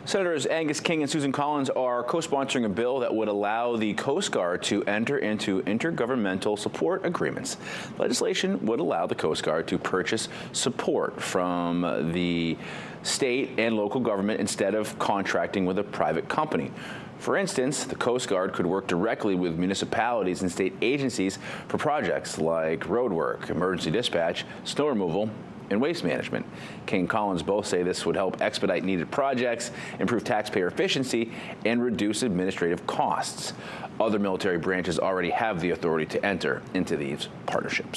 Senators Angus King and Susan Collins are co-sponsoring a bill that would allow the Coast Guard to enter into intergovernmental support agreements. Legislation would allow the Coast Guard to purchase support from the state and local government instead of contracting with a private company. For instance, the Coast Guard could work directly with municipalities and state agencies for projects like roadwork, emergency dispatch, snow removal, and waste management. King and Collins both say this would help expedite needed projects, improve taxpayer efficiency, and reduce administrative costs. Other military branches already have the authority to enter into these partnerships.